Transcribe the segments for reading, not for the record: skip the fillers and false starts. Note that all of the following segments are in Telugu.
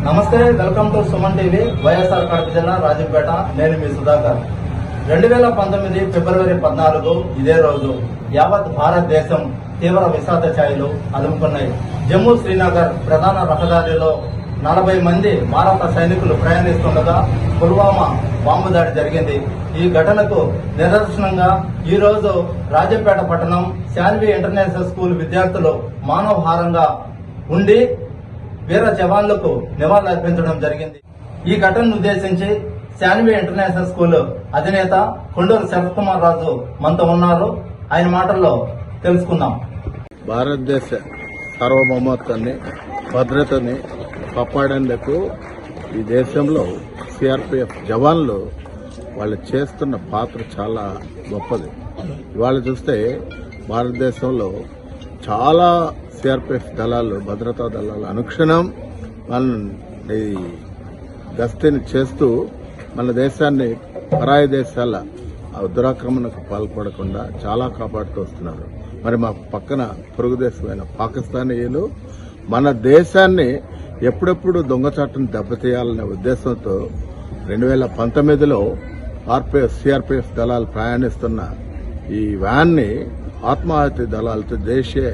నమస్తే, welcome to Suman TV. YSR Kadapa జిల్లా రాజంపేట. నేను మీ సుధాకర్. 2019 ఫిబ్రవరి 14 ఇదే రోజు యావత్ భారతదేశం తీవ్ర విషాద ఛాయలు అలుముకున్నాయి. జమ్మూ శ్రీనగర్ ప్రధాన రహదారిలో 40 మంది భారత సైనికులు ప్రయాణిస్తుండగా పుల్వామా బాంబు దాడి జరిగింది. ఈ ఘటనకు నిదర్శనంగా ఈ రోజు రాజంపేట పట్టణం శాన్వి ఇంటర్నేషనల్ స్కూల్ విద్యార్థులు మానవహారంగా ఉండి వీర జవాన్లకు నివాళులర్పించడం జరిగింది. ఈ ఘటనను ఉద్దేశించి శాన్వి ఇంటర్నేషనల్ స్కూల్ అధినేత కొండూరు శరత్ కుమార్ రాజు మనతో ఉన్నారు. ఆయన మాటల్లో తెలుసుకుందాం. భారతదేశ సార్వభౌమత్వాన్ని భద్రతని కాపాడేందుకు ఈ దేశంలో సిఆర్పిఎఫ్ జవాన్లు వాళ్ళు చేస్తున్న పాత్ర చాలా గొప్పది. ఇవాళ చూస్తే భారతదేశంలో చాలా సిఆర్పిఎఫ్ దళాలు, భద్రతా దళాలు అనుక్షణం మన గస్తీని చేస్తూ మన దేశాన్ని పరాయి దేశాల దురాక్రమణకు పాల్పడకుండా చాలా కాపాడుతూ వస్తున్నారు. మరి మా పక్కన పొరుగు దేశమైన పాకిస్తానీయులు మన దేశాన్ని ఎప్పుడెప్పుడు దొంగచాటును దెబ్బతీయాలనే ఉద్దేశంతో 2019లో సిఆర్పిఎఫ్ దళాలు ప్రయాణిస్తున్న ఈ వ్యాన్ ని ఆత్మాహుతి దళాలతో జైషే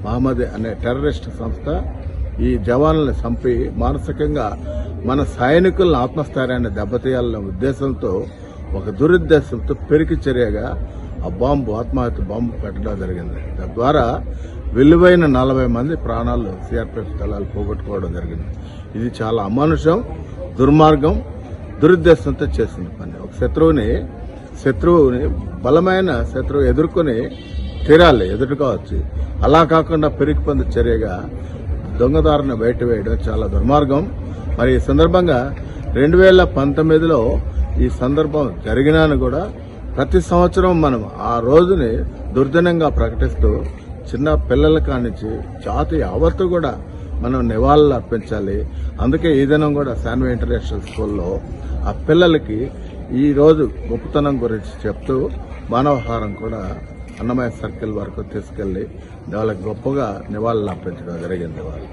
మహమ్మద్ అనే టెర్రరిస్ట్ సంస్థ ఈ జవాన్లను చంపి మానసికంగా మన సైనికులను ఆత్మస్థైర్యాన్ని దెబ్బతీయాలనే ఉద్దేశంతో ఒక దురుద్దేశంతో పెరికి చర్యగా ఆ ఆత్మాహుతి బాంబు పెట్టడం జరిగింది. తద్వారా విలువైన 40 మంది ప్రాణాలు సిఆర్పిఎఫ్ దళాలు పోగొట్టుకోవడం జరిగింది. ఇది చాలా అమానుషం, దుర్మార్గం, దురుద్దేశంతో చేసిన పని. ఒక శత్రువుని బలమైన శత్రువు ఎదుర్కొని తీరాలి, ఎదుర్కోవచ్చు. అలా కాకుండా పెరిగి పొందే చర్యగా దొంగదారుని బయట వేయడం చాలా దుర్మార్గం. మరి ఈ సందర్భంగా 2019లో ఈ సందర్భం జరిగినాను కూడా ప్రతి సంవత్సరం మనం ఆ రోజుని దుర్దినంగా ప్రకటిస్తూ చిన్న పిల్లల కానించి జాతి యావత్తు కూడా మనం నివాళులు అర్పించాలి. అందుకే ఈ దినం కూడా శాన్వి ఇంటర్నేషనల్ స్కూల్లో ఆ పిల్లలకి ఈ రోజు గొప్పతనం గురించి చెప్తూ మానవహారం కూడా అన్నమయ్య సర్కిల్ వరకు తీసుకెళ్లి వాళ్ళకి గొప్పగా నివాళులు అర్పించడం జరిగింది. వాళ్ళు